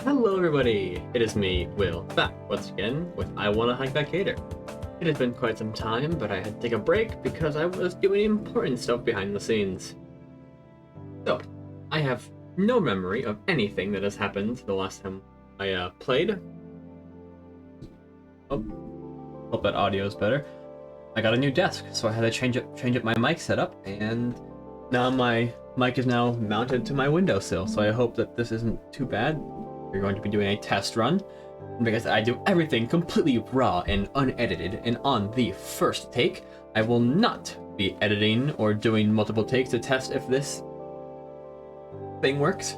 Hello everybody, it is me, Will, back once again with I Wanna Hike That Gator. It has been quite some time, but I had to take a break because I was doing important stuff behind the scenes. So, I have no memory of anything that has happened the last time I played. Oh, hope that audio is better. I got a new desk, so I had to change up my mic setup, and now my mic is now mounted to my windowsill, so I hope that this isn't too bad. We're going to be doing a test run, because I do everything completely raw and unedited, and on the first take, I will not be editing or doing multiple takes to test if this thing works.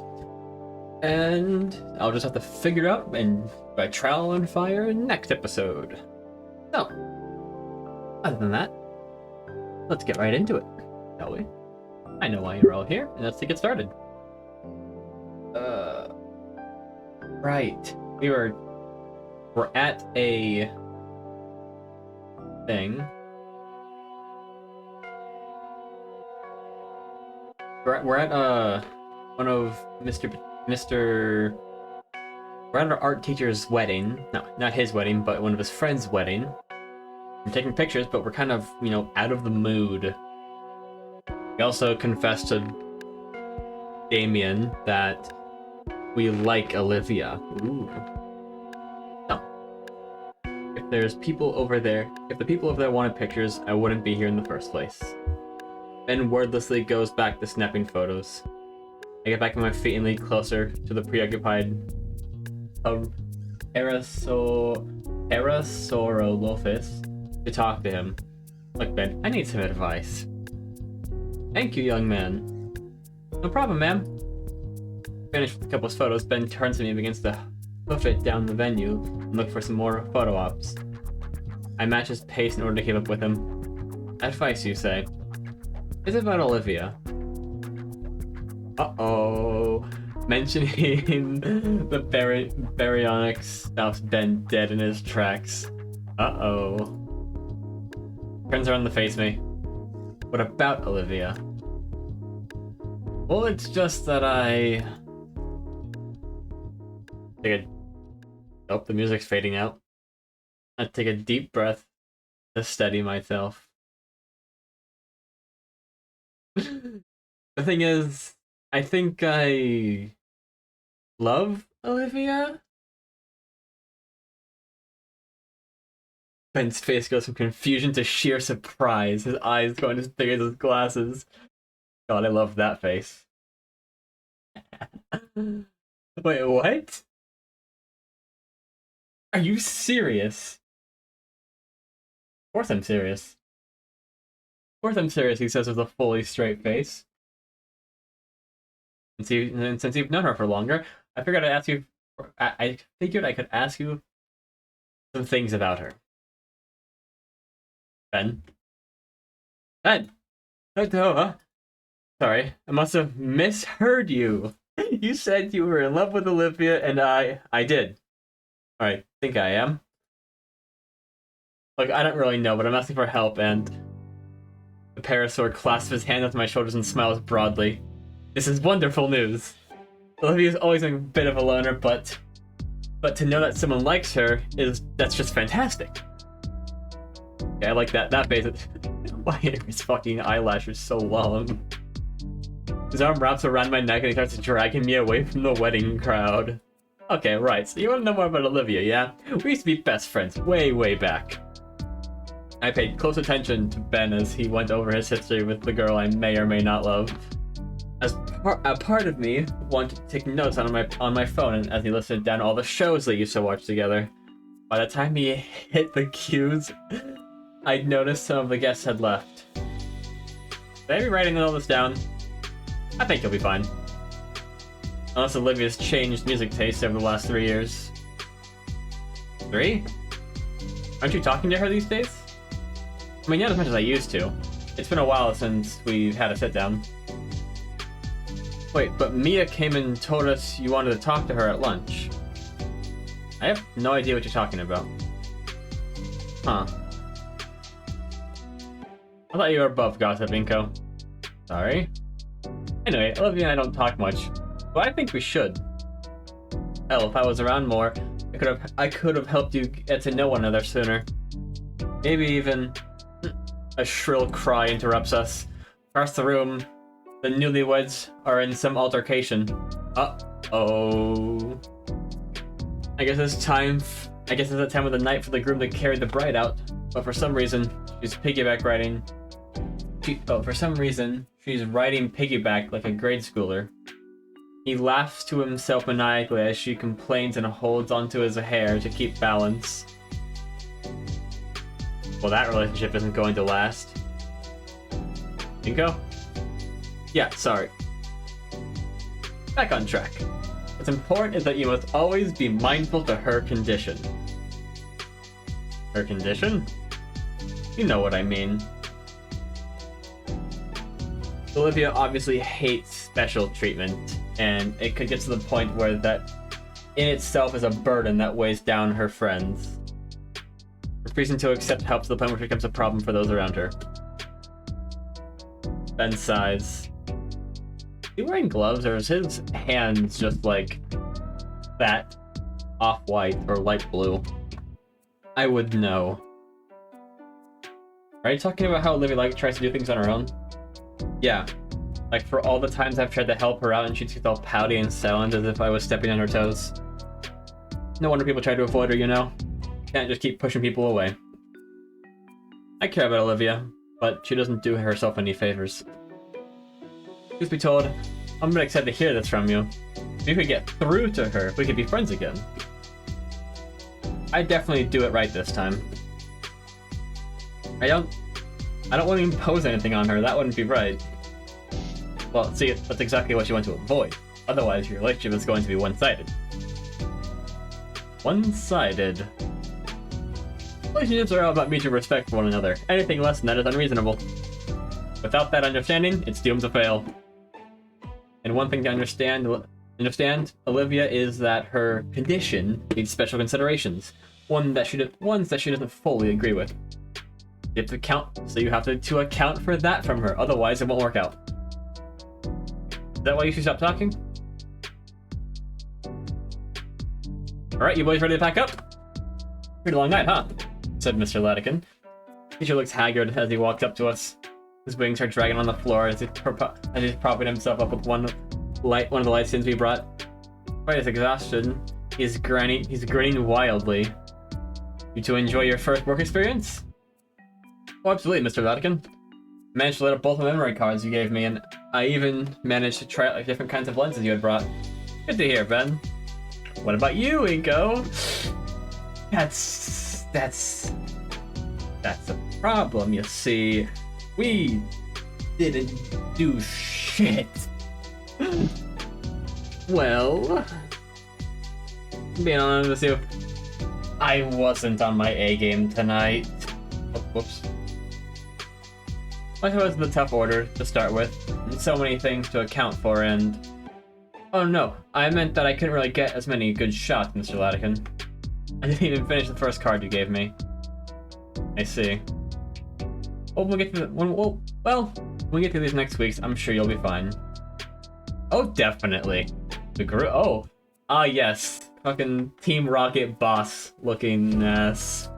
And I'll just have to figure it out and by trial and fire next episode. So, other than that, let's get right into it, shall we? I know why you're all here, and let's get started. Right. We're at a thing. We're at one of we're at our art teacher's wedding. No, not his wedding, but one of his friends' wedding. We're taking pictures, but we're kind of, out of the mood. We also confessed to Damien that we like Olivia. Ooh. No. If there's people over there, if the people over there wanted pictures, I wouldn't be here in the first place. Ben wordlessly goes back to snapping photos. I get back on my feet and lean closer to the preoccupied Erasorolofis to talk to him. Look, Ben, I need some advice. Thank you, young man. No problem, ma'am. Finished with a couple of photos, Ben turns to me and begins to hoof it down the venue and look for some more photo ops. I match his pace in order to keep up with him. Advice, you say? Is it about Olivia? Uh-oh. Mentioning the baryonic stops Ben dead in his tracks. Uh-oh. Turns around to face me. What about Olivia? Well, it's just that Oh, the music's fading out. I take a deep breath to steady myself. The thing is, I think I love Olivia? Ben's face goes from confusion to sheer surprise, his eyes going as big as his glasses. God, I love that face. Wait, what? Are you serious? Of course I'm serious. Of course I'm serious, he says with a fully straight face. Since you've known her for longer, I figured I figured I could ask you some things about her. Ben? Ben! Sorry, I must have misheard you. You said you were in love with Olivia, and I did. I think I am. Look, I don't really know, but I'm asking for help, and the parasaur clasps his hand onto my shoulders and smiles broadly. This is wonderful news. Olivia's always been a bit of a loner, but to know that someone likes her that's just fantastic. Okay, I like that face. Why are his fucking eyelashes so long? His arm wraps around my neck and he starts dragging me away from the wedding crowd. Okay, right, so you want to know more about Olivia, yeah? We used to be best friends way back. I paid close attention to Ben as he went over his history with the girl I may or may not love. A part of me wanted to take notes on my phone as he listed down all the shows they used to watch together. By the time he hit the cues, I'd noticed some of the guests had left. Should I be writing all this down? I think you'll be fine. Unless Olivia's changed music taste over the last 3 years. 3? Aren't you talking to her these days? I mean, not as much as I used to. It's been a while since we've had a sit-down. Wait, but Mia came and told us you wanted to talk to her at lunch. I have no idea what you're talking about. Huh. I thought you were above gossip, Inko. Sorry. Anyway, Olivia and I don't talk much, but I think we should. Hell, if I was around more, I could have helped you get to know one another sooner. Maybe even... A shrill cry interrupts us. Across the room, the newlyweds are in some altercation. Uh-oh. I guess it's the time of the night for the groom to carry the bride out. But for some reason, she's piggyback riding. She's riding piggyback like a grade schooler. He laughs to himself maniacally as she complains and holds onto his hair to keep balance. Well, that relationship isn't going to last. Inko? Yeah, sorry. Back on track. What's important is that you must always be mindful to her condition. Her condition? You know what I mean. Olivia obviously hates special treatment, and it could get to the point where that in itself is a burden that weighs down her friends. Refusing to accept help to the point where it becomes a problem for those around her. Ben sighs. Is he wearing gloves, or is his hands just like that off-white or light blue? I would know. Are you talking about how Olivia tries to do things on her own? Yeah. Like for all the times I've tried to help her out and she gets all pouty and silent as if I was stepping on her toes. No wonder people try to avoid her, you know? Can't just keep pushing people away. I care about Olivia, but she doesn't do herself any favors. Truth be told, I'm really excited to hear this from you. If you could get through to her, we could be friends again. I'd definitely do it right this time. I don't want to impose anything on her, that wouldn't be right. Well, see, that's exactly what you want to avoid. Otherwise, your relationship is going to be one-sided. One-sided. Relationships are all about mutual respect for one another. Anything less than that is unreasonable. Without that understanding, it's doomed to fail. And one thing to understand, Olivia, is that her condition needs special considerations. Ones that she doesn't fully agree with. You have to account for that from her, otherwise it won't work out. Is that why you should stop talking? Alright, you boys ready to pack up? Pretty long night, huh? Said Mr. Latican. Teacher looks haggard as he walks up to us. His wings are dragging on the floor as he's propping himself up with one of the light skins we brought. Despite his exhaustion, he's grinning wildly. You two enjoy your first work experience? Oh, absolutely, Mr. Latican. Managed to light up both the memory cards you gave me, and I even managed to try out like different kinds of lenses you had brought. Good to hear, Ben. What about you, Inko? That's a problem, you see. We didn't do shit. Well, being honest with you, I wasn't on my A game tonight. Oh, whoops. I suppose it's a tough order to start with. So many things to account for, and... Oh no, I meant that I couldn't really get as many good shots, Mr. Latican. I didn't even finish the first card you gave me. I see. Well, when we get to these next weeks, I'm sure you'll be fine. Oh, definitely. Yes. Fucking Team Rocket boss looking mess.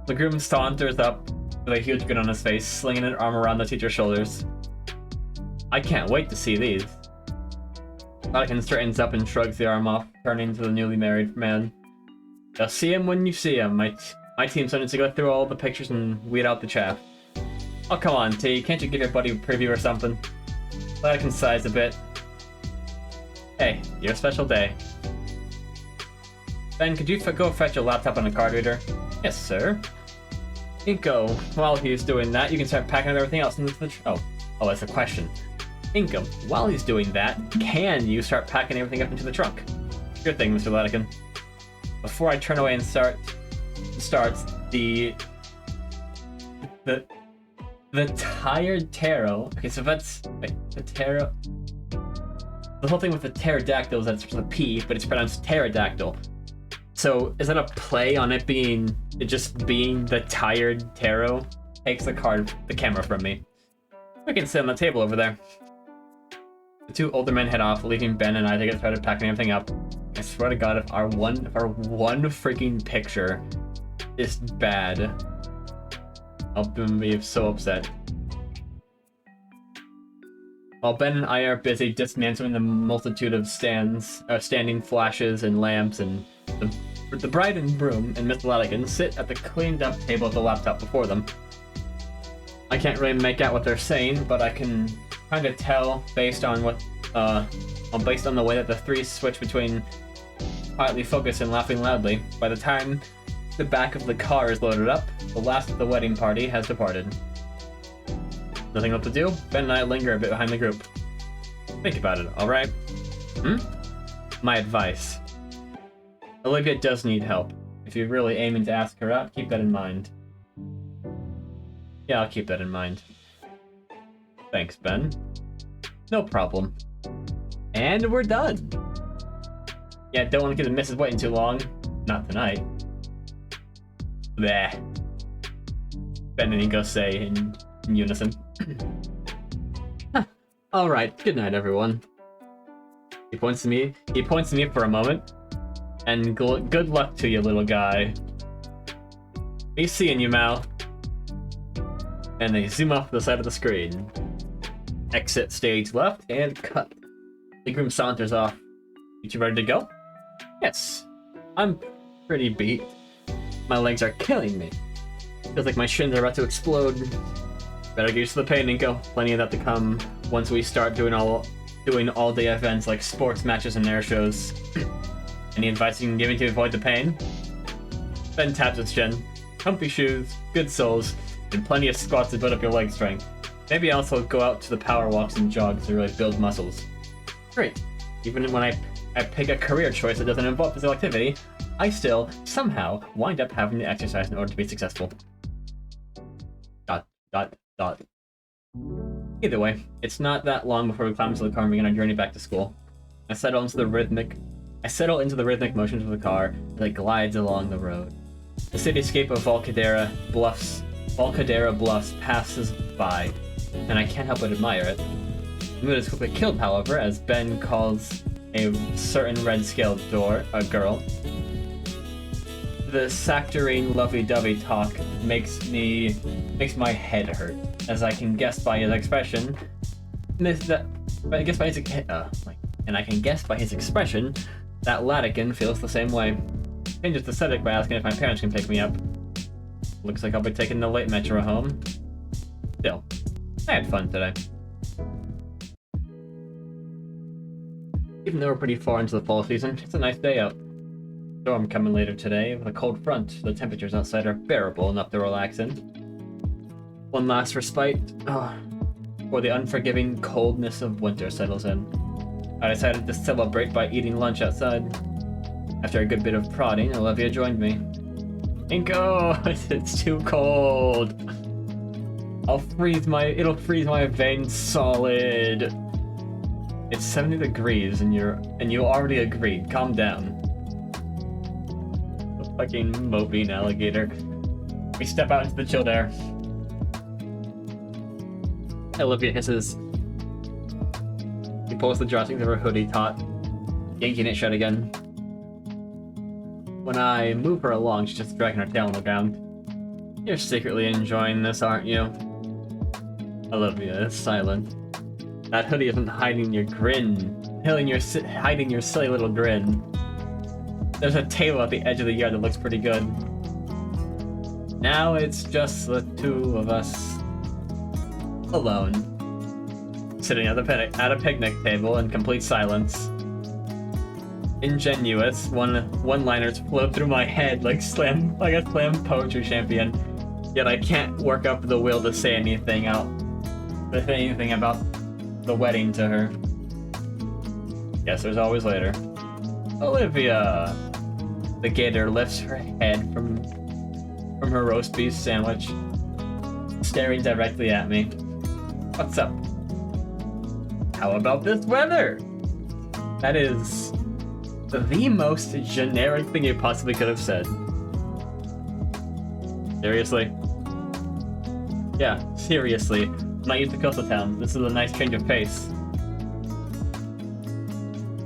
The groom saunters up with a huge grin on his face, slinging an arm around the teacher's shoulders. I can't wait to see these. Latican straightens up and shrugs the arm off, turning to the newly married man. You'll see him when you see him. My team's starting to go through all the pictures and weed out the chaff. Oh, come on, T. Can't you give your buddy a preview or something? Latican sighs a bit. Hey, your special day. Ben, could you go fetch your laptop and a card reader? Yes, sir. Inko, while he's doing that, you can start packing up everything else into the Oh, that's a question. Inko, while he's doing that, can you start packing everything up into the trunk? Sure thing, Mr. Latican. Before I turn away and starts the tired tarot. Okay, so that's the tarot. The whole thing with the pterodactyl is that it's supposed to P, but it's pronounced pterodactyl. So is that a play on it just being the tired tarot? Takes the camera from me. We can sit on the table over there. The two older men head off, leaving Ben and I to get started packing everything up. I swear to God, if our one freaking picture is bad, I'll be so upset. While Ben and I are busy dismantling the multitude of standing flashes and lamps, and the bride and groom and Miss Latigan sit at the cleaned-up table with the laptop before them. I can't really make out what they're saying, but I can kind of tell based on based on the way that the three switch between quietly focused and laughing loudly. By the time the back of the car is loaded up, the last of the wedding party has departed. Nothing left to do, Ben and I linger a bit behind the group. Think about it, alright? My advice. Olivia does need help. If you're really aiming to ask her out, keep that in mind. Yeah, I'll keep that in mind. Thanks, Ben. No problem. And we're done! Yeah, don't want to keep the missus waiting too long. Not tonight. Bleh. Ben and Nico say in unison. Alright, good night, everyone. He points to me for a moment. And good luck to you, little guy. Be seeing you, Mal. And they zoom off the side of the screen. Exit stage left and cut. The groom saunters off. You two ready to go? Yes. I'm pretty beat. My legs are killing me. Feels like my shins are about to explode. Better get used to the pain, Nico. Plenty of that to come once we start doing all-day events like sports matches and air shows. Any advice you can give me to avoid the pain? Ben taps his chin. Comfy shoes, good soles, and plenty of squats to build up your leg strength. Maybe also go out to the power walks and jogs to really build muscles. Great. Even when I pick a career choice that doesn't involve physical activity, I still, somehow, wind up having to exercise in order to be successful. ... Either way, it's not that long before we climb into the car and begin our journey back to school. I settle into the rhythmic motions of the car as it glides along the road. The cityscape of Volcadera Bluffs passes by, and I can't help but admire it. The mood is quickly killed, however, as Ben calls a certain red-scaled girl. The saccharine lovey-dovey talk makes my head hurt, as I can guess by his expression. I can guess by his expression that Latigan feels the same way. Changes the subject by asking if my parents can pick me up. Looks like I'll be taking the late metro home. Still, I had fun today. Even though we're pretty far into the fall season, it's a nice day out. Storm coming later today with a cold front, so the temperatures outside are bearable enough to relax in. One last respite before the unforgiving coldness of winter settles in. I decided to celebrate by eating lunch outside. After a good bit of prodding, Olivia joined me. Inko, it's too cold. It'll freeze my veins solid. It's 70 degrees and you already agreed. Calm down. The fucking moping alligator. We step out into the chilled air. Olivia hisses. He pulls the drawstrings of her hoodie taut, yanking it shut again. When I move her along, she's just dragging her tail on the ground. You're secretly enjoying this, aren't you? Olivia is silent. That hoodie isn't hiding your grin. Hiding your silly little grin. There's a table at the edge of the yard that looks pretty good. Now it's just the two of us. Alone. Sitting at a picnic table in complete silence. Ingenuous one-liners float through my head like a slam poetry champion. Yet I can't work up the will to say anything about the wedding to her. Guess there's always later. Olivia! The Gator lifts her head from her roast beef sandwich, staring directly at me. What's up? How about this weather? That is the most generic thing you possibly could have said. Seriously? Yeah, seriously. I'm not used to coastal town. This is a nice change of pace.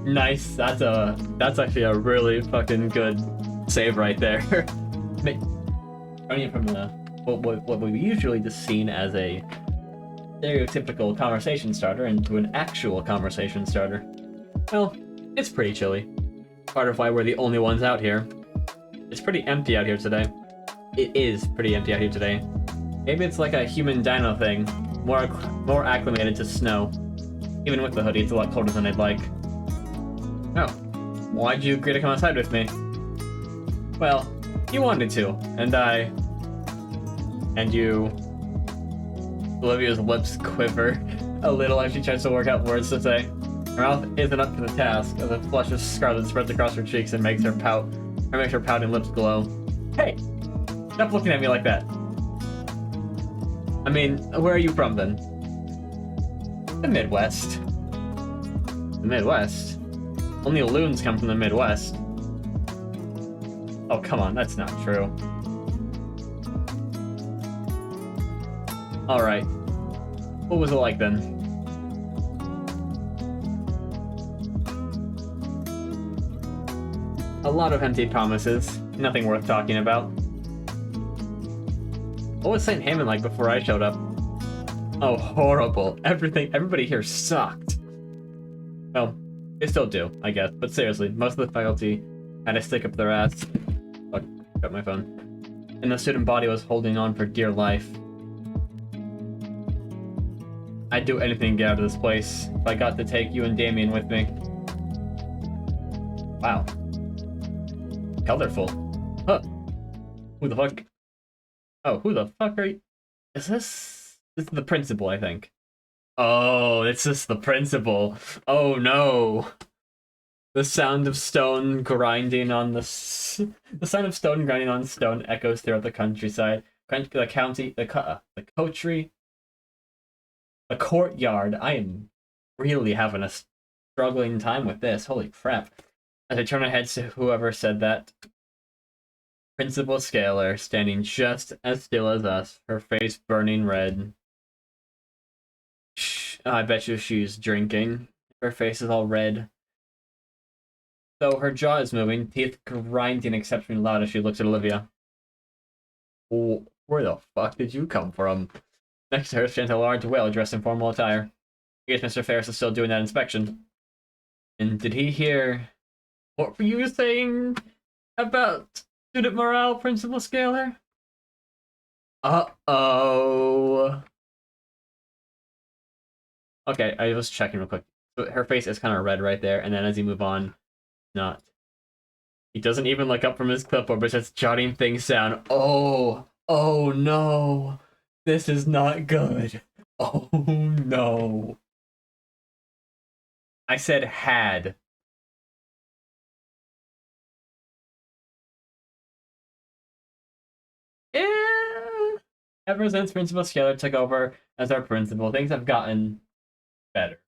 Nice. That's actually a really fucking good save right there. Running from the what we usually just seen as a stereotypical conversation starter into an actual conversation starter. Well, it's pretty chilly. Part of why we're the only ones out here. It's pretty empty out here today. It is pretty empty out here today. Maybe it's like a human dino thing, more acclimated to snow. Even with the hoodie, it's a lot colder than I'd like. Oh, why'd you agree to come outside with me? Well, you wanted to, and you... Olivia's lips quiver a little as she tries to work out words to say. Her mouth isn't up to the task, as a flush of scarlet spreads across her cheeks and makes her pouting lips glow. Hey! Stop looking at me like that. I mean, where are you from, then? The Midwest. The Midwest? Only loons come from the Midwest. Oh, come on, that's not true. Alright. What was it like, then? A lot of empty promises. Nothing worth talking about. What was St. Hammond like before I showed up? Oh, horrible. Everybody here sucked. Well, they still do, I guess. But seriously, most of the faculty had to stick up their ass. Fuck, got my phone. And the student body was holding on for dear life. I'd do anything to get out of this place if I got to take you and Damien with me. Wow. Colorful. Huh. Who the fuck? Oh, who the fuck are you? Is this... This is the principal, I think. Oh, it's just the principal. Oh no. The sound of stone grinding on the sound of stone grinding on stone echoes throughout the countryside. The county, the coterie, the courtyard. I am really having a struggling time with this. Holy crap. As I turn my head to whoever said that. Principal Scalar, standing just as still as us, her face burning red. I bet you she's drinking. Her face is all red. Though her jaw is moving, teeth grinding exceptionally loud as she looks at Olivia. Oh, where the fuck did you come from? Next to her stands a large whale dressed in formal attire. I guess Mr. Ferris is still doing that inspection. And did he hear... What were you saying about student morale, Principal Scalar? Uh-oh. Okay, I was checking real quick. Her face is kind of red right there, and then as you move on, not. He doesn't even look up from his clipboard, but just jotting things down. Oh no. This is not good. Oh no. I said had. Ever since Principal Scalar took over as our principal, things have gotten better.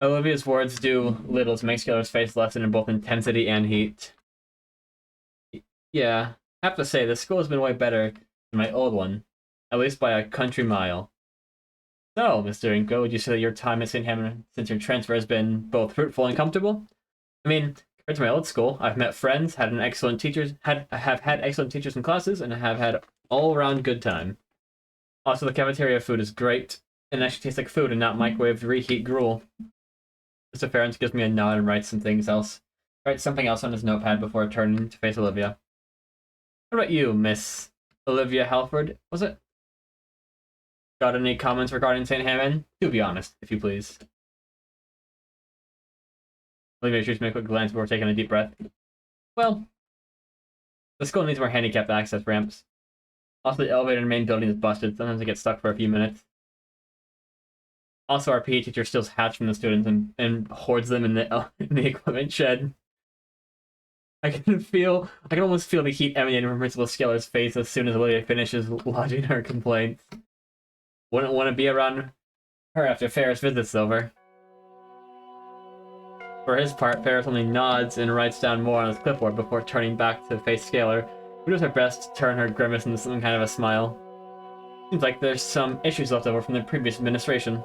Olivia's words do little to make Scalar's face lessen in both intensity and heat. Yeah, I have to say, the school has been way better than my old one, at least by a country mile. So, Mr. Inko, would you say that your time at St. Hammond since your transfer has been both fruitful and comfortable? I mean, compared to my old school, I've met friends, have had excellent teachers in classes, and have had all-around good time. Also, the cafeteria food is great, and actually tastes like food and not microwaved reheat gruel. Mr. Ferrens gives me a nod and writes something else on his notepad before turning to face Olivia. What about you, Miss Olivia Halford, was it? Got any comments regarding St. Hammond? Do be honest, if you please. Olivia shoots me a quick glance before taking a deep breath. Well, the school needs more handicapped access ramps. Also, the elevator in the main building is busted. Sometimes I get stuck for a few minutes. Also, our PE teacher steals hats from the students and hoards them in the equipment shed. I can almost feel the heat emanating from Principal Scalar's face as soon as Olivia finishes lodging her complaints. Wouldn't want to be around her after Ferris visits over. For his part, Ferris only nods and writes down more on his clipboard before turning back to face Scalar, who does her best to turn her grimace into some kind of a smile. Seems like there's some issues left over from the previous administration.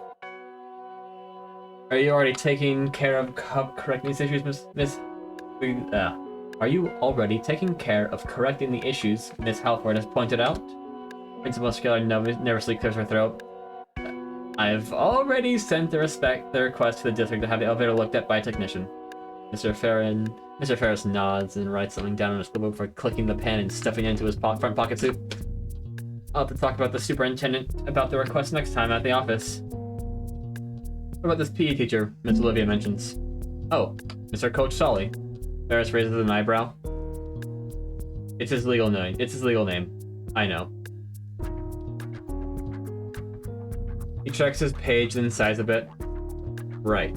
Are you already taking care of correcting these issues, Miss? Are you already taking care of correcting the issues Miss Halford has pointed out? Principal Skeller nervously clears her throat. I've already sent the request to the district to have the elevator looked at by a technician. Mr. Ferris nods and writes something down on his clipboard before clicking the pen and stuffing it into his front pocket suit. I'll have to talk about the superintendent about the request next time at the office. What about this PE teacher Miss Olivia mentions? Oh, Mr. Coach Solly. Ferris raises an eyebrow. It's his legal name. I know. He checks his page and sighs a bit. Right.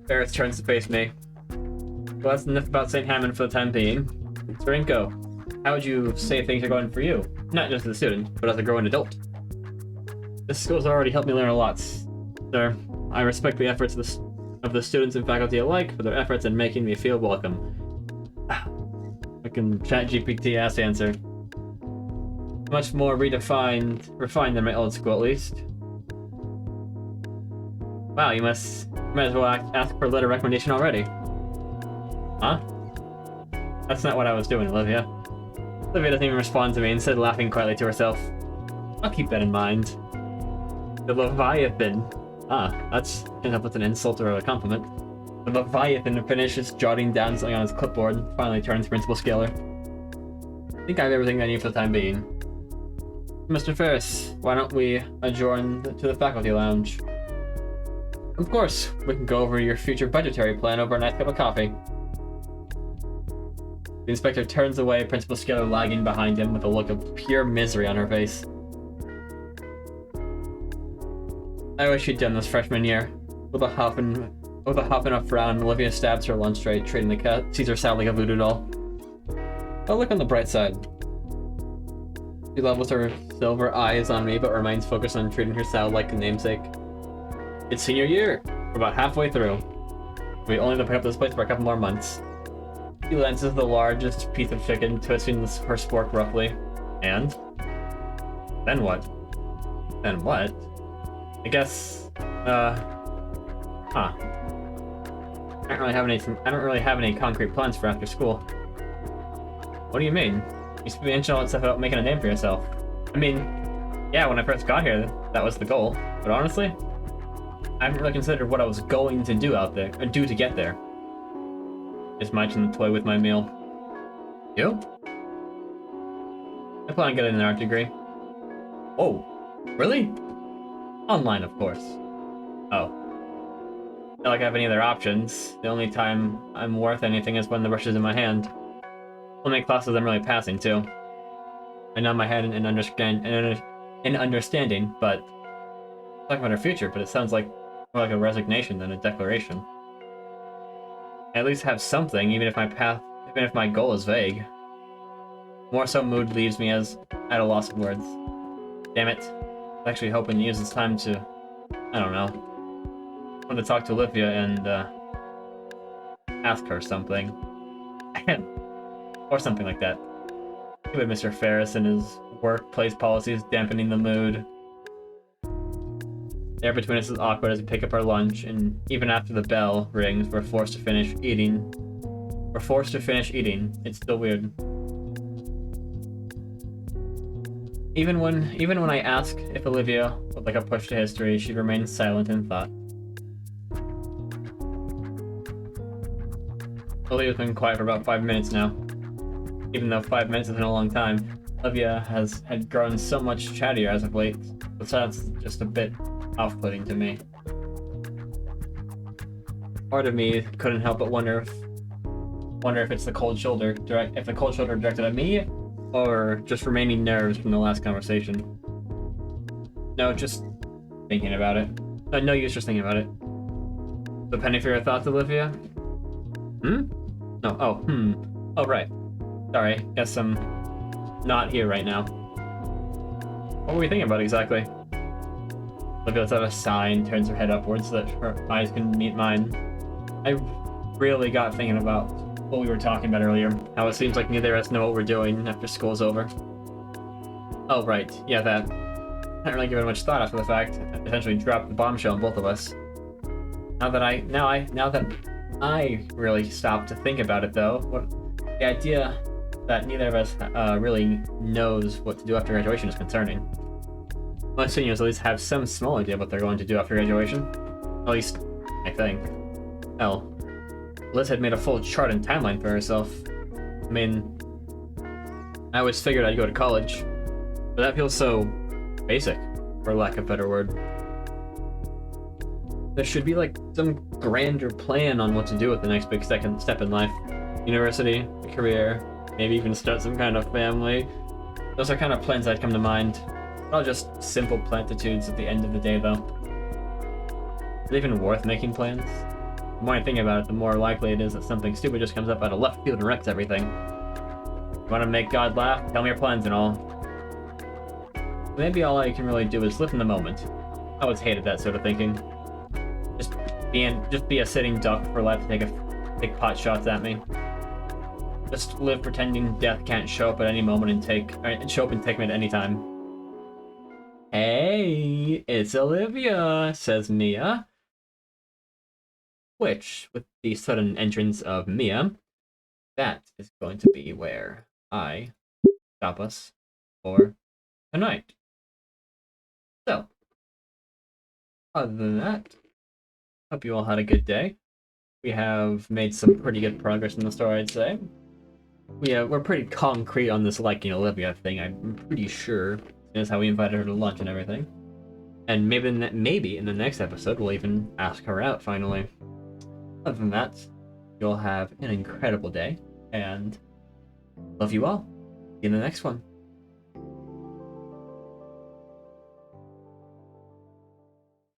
Ferris turns to face me. Well, that's enough about St. Hammond for the time being. Srinko, how would you say things are going for you? Not just as a student, but as a growing adult. This school's already helped me learn a lot, sir. I respect the efforts of the students and faculty alike for their efforts in making me feel welcome. I can chat GPT ass answer. Much more refined than my old school, at least. Wow, you might as well ask for a letter of recommendation already. Huh? That's not what I was doing, Olivia. Olivia doesn't even respond to me, instead laughing quietly to herself. I'll keep that in mind. The Leviathan. That's can't help with an insult or a compliment. The Leviathan finishes jotting down something on his clipboard and finally turns to Principal Scaler. I think I have everything I need for the time being. Mr. Ferris, why don't we adjourn to the faculty lounge? Of course, we can go over your future budgetary plan over a nice cup of coffee. The inspector turns away, Principal Scaler lagging behind him with a look of pure misery on her face. I wish you'd done this freshman year. With a huff and a frown, Olivia stabs her lunch tray, treating the Caesar salad like a voodoo doll. I'll look on the bright side. She levels her silver eyes on me, but remains focused on treating her salad like a namesake. It's senior year. We're about halfway through. We only have to pick up this place for a couple more months. She glances the largest piece of chicken, twisting her spork roughly. And? Then what? Then what? I guess, I don't really have any concrete plans for after school. What do you mean? You should be mentioning all that stuff about making a name for yourself. I mean, yeah, when I first got here, that was the goal. But honestly, I haven't really considered what I was going to do out there, or do to get there. Just munching the toy with my meal. You? I plan on getting an art degree. Oh, really? Online, of course. Oh. Not like I have any other options. The only time I'm worth anything is when the brush is in my hand. Only classes I'm really passing, too. I nod my head in understanding, but... talking about her future, but it sounds like more like a resignation than a declaration. I at least have something, even if my goal is vague. More so, mood leaves me at a loss of words. Damn it. I was actually hoping to use this time to... I don't know. I want to talk to Olivia and, ask her something. Or something like that. Too bad Mr. Ferris and his workplace policies dampening the mood. The air between us is awkward as we pick up our lunch, and even after the bell rings, we're forced to finish eating. It's still weird. Even when I ask if Olivia would like a push to history, she remains silent in thought. Olivia's been quiet for about 5 minutes now. Even though 5 minutes isn't a long time, Olivia had grown so much chattier as of late. The silence is just a bit off-putting to me. Part of me couldn't help but wonder if it's the cold shoulder directed at me, or just remaining nerves from the last conversation. No, just thinking about it. No use just thinking about it. So penny for your thoughts, Olivia? No, oh, right. Sorry, guess I'm not here right now. What were we thinking about exactly? Olivia lets out a sigh and turns her head upwards so that her eyes can meet mine. I really got thinking about what we were talking about earlier, how it seems like neither of us know what we're doing after school's over. Oh, right, yeah, that. I didn't really give it much thought after the fact. Essentially dropped the bombshell on both of us. Now that I really stopped to think about it, though, the idea that neither of us really knows what to do after graduation is concerning. Most seniors at least have some small idea what they're going to do after graduation. At least, I think. Hell, Liz had made a full chart and timeline for herself. I mean, I always figured I'd go to college, but that feels so basic, for lack of a better word. There should be like some grander plan on what to do with the next big second step in life. University, a career, maybe even start some kind of family. Those are kind of plans that come to mind. All just simple platitudes at the end of the day, though. Is it even worth making plans? The more I think about it, the more likely it is that something stupid just comes up out of left field and wrecks everything. You want to make God laugh? Tell me your plans and all. Maybe all I can really do is live in the moment. I always hated that sort of thinking. Just be a sitting duck for life to take pot shots at me. Just live pretending death can't show up at any moment and take me at any time. Hey, it's Olivia, says Mia. Which, with the sudden entrance of Mia, that is going to be where I stop us for tonight. So, other than that, hope you all had a good day. We have made some pretty good progress in the story, I'd say. We're pretty concrete on this liking Olivia thing, I'm pretty sure. That's how we invited her to lunch and everything. And maybe in the next episode, we'll even ask her out, finally. Other than that, you'll have an incredible day, and love you all. See you in the next one.